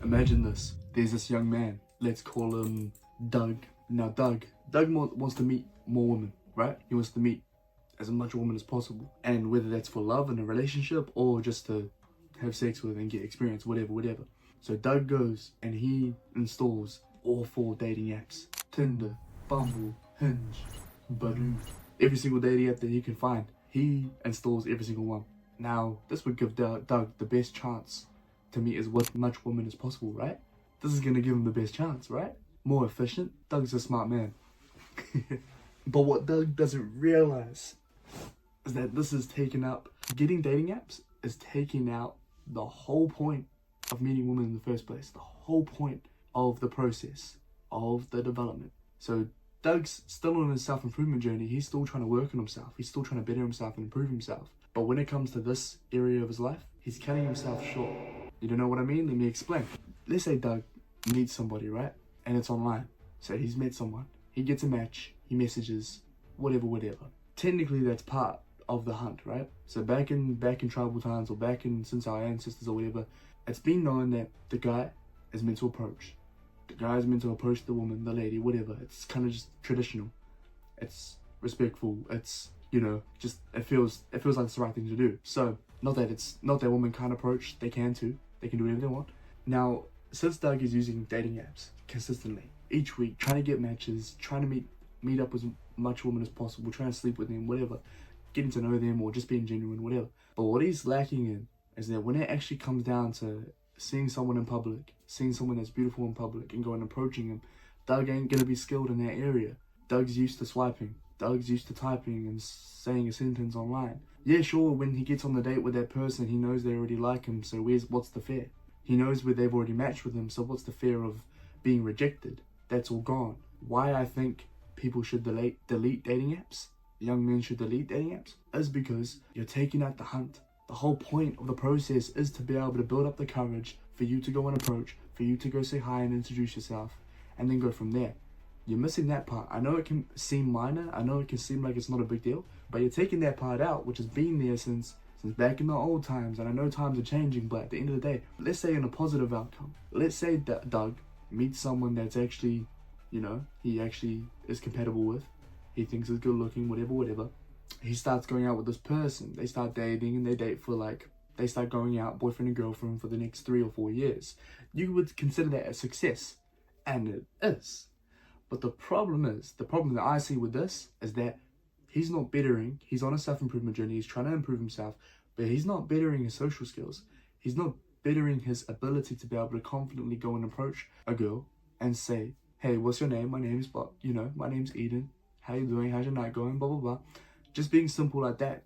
Imagine this. There's this young man. Let's call him Doug. Now Doug wants to meet more women, right? He wants to meet as much women as possible. And whether that's for love in a relationship or just to have sex with and get experience, whatever. So Doug goes and he installs all 4 dating apps. Tinder, Bumble, Hinge, Badoo. Every single dating app that he can find, he installs every single one. Now, this would give Doug the best chance to meet as much women as possible, right? This is gonna give him the best chance, right? More efficient. Doug's a smart man. But what Doug doesn't realize is that this is getting dating apps is taking out the whole point of meeting women in the first place. The whole point of the process, of the development. So Doug's still on his self-improvement journey. He's still trying to work on himself. He's still trying to better himself and improve himself. But when it comes to this area of his life, he's cutting himself short. You don't know what I mean? Let me explain. Let's say Doug meets somebody, right? And it's online. So he's met someone. He gets a match. He messages, whatever. Technically, that's part of the hunt, right? So back in tribal times, or since our ancestors or whatever, it's been known that the guy is meant to approach. The guy is meant to approach the woman, the lady, whatever. It's kind of just traditional. It's respectful. It's, just it feels like it's the right thing to do. So not that women can't approach. They can too. They can do whatever they want. Now, since Doug is using dating apps consistently each week, trying to get matches, trying to meet up with as much women as possible, trying to sleep with them, whatever, getting to know them or just being genuine, whatever. But what he's lacking in is that when it actually comes down to seeing someone in public, seeing someone that's beautiful in public and going and approaching him, Doug ain't gonna be skilled in that area. Doug's used to swiping. Doug's used to typing and saying a sentence online. Yeah, sure, when he gets on the date with that person, he knows they already like him, so what's the fear? He knows where they've already matched with him, so what's the fear of being rejected? That's all gone. Why I think people should delete dating apps, young men should delete dating apps, is because you're taking out the hunt. The whole point of the process is to be able to build up the courage for you to go and approach, for you to go say hi and introduce yourself, and then go from there. You're missing that part. I know it can seem minor, I know it can seem like it's not a big deal, but you're taking that part out, which has been there since back in the old times, and I know times are changing, but at the end of the day, let's say in a positive outcome, let's say that Doug meets someone that's actually, he actually is compatible with, he thinks is good looking, whatever. He starts going out with this person. They start dating and they date they start going out, boyfriend and girlfriend, for the next 3 or 4 years. You would consider that a success, and it is. But the problem that I see with this is that he's not bettering. He's on a self-improvement journey. He's trying to improve himself, but he's not bettering his social skills. He's not bettering his ability to be able to confidently go and approach a girl and say, hey, what's your name? My name's Eden. How you doing? How's your night going? Blah, blah, blah. Just being simple like that.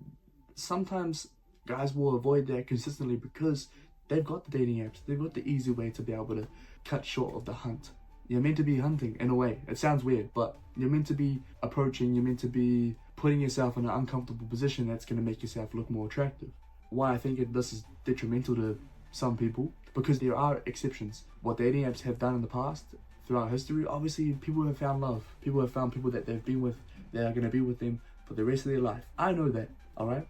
Sometimes guys will avoid that consistently because they've got the dating apps. They've got the easy way to be able to cut short of the hunt. You're meant to be hunting in a way. It sounds weird, but you're meant to be approaching. You're meant to be putting yourself in an uncomfortable position that's going to make yourself look more attractive. Why I think this is detrimental to some people, because there are exceptions. What dating apps have done in the past, throughout history, obviously people have found love. People have found people that they've been with, that are going to be with them for the rest of their life. I know that, alright?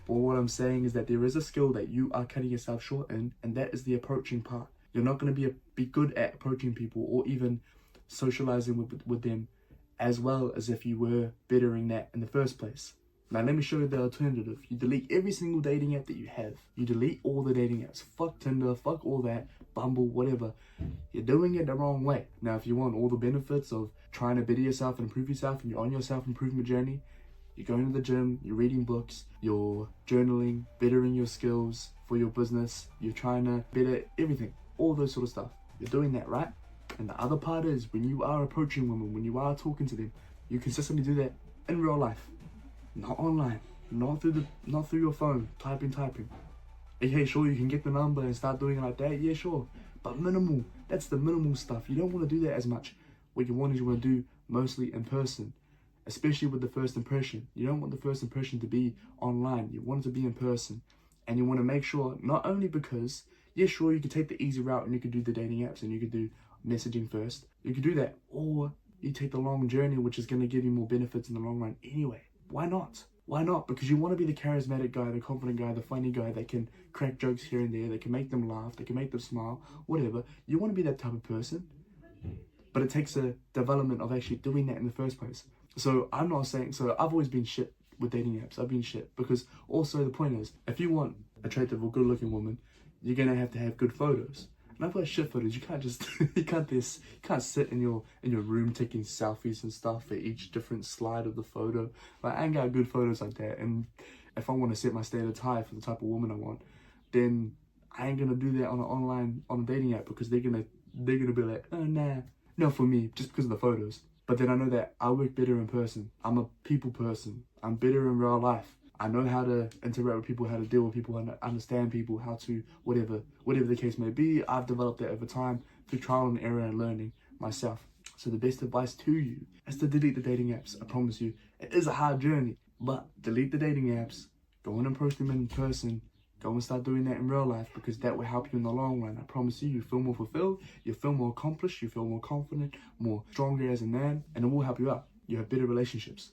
But what I'm saying is that there is a skill that you are cutting yourself short in, and that is the approaching part. You're not going to be good at approaching people or even socializing with them as well as if you were bettering that in the first place. Now let me show you the alternative. You delete every single dating app that you have. You delete all the dating apps. Fuck Tinder, fuck all that, Bumble, whatever. You're doing it the wrong way. Now if you want all the benefits of trying to better yourself and improve yourself, and you're on your self-improvement journey, you're going to the gym, you're reading books, you're journaling, bettering your skills for your business, you're trying to better everything, all those sort of stuff. You're doing that, right? And the other part is when you are approaching women, when you are talking to them, you consistently do that in real life, not online, not through your phone, typing. Okay, sure, you can get the number and start doing it like that, yeah, sure, but minimal. That's the minimal stuff. You don't want to do that as much. What you want to do mostly in person, especially with the first impression. You don't want the first impression to be online. You want it to be in person, and you want to make sure, not only because, yeah, sure, you could take the easy route and you could do the dating apps and you could do messaging first. You could do that, or you take the long journey, which is going to give you more benefits in the long run anyway. Why not? Why not? Because you want to be the charismatic guy, the confident guy, the funny guy that can crack jokes here and there, that can make them laugh, that can make them smile, whatever. You want to be that type of person. But it takes a development of actually doing that in the first place. So I'm not saying, so I've always been shit with dating apps. I've been shit because also the point is, if you want attractive or good looking woman, you're going to have good photos. And I've got shit photos. You can't just, you can't sit in your room taking selfies and stuff for each different slide of the photo. Like, I ain't got good photos like that. And if I want to set my standards high for the type of woman I want, then I ain't gonna do that on a dating app, because they're gonna be like, oh nah, not for me, just because of the photos. But then I know that I work better in person. I'm a people person. I'm better in real life. I know how to interact with people, how to deal with people, and understand people, how to, whatever the case may be. I've developed that over time through trial and error and learning myself. So the best advice to you is to delete the dating apps. I promise you, it is a hard journey, but delete the dating apps, go and approach them in person, go and start doing that in real life, because that will help you in the long run. I promise you, you feel more fulfilled, you feel more accomplished, you feel more confident, more stronger as a man, and it will help you out. You have better relationships.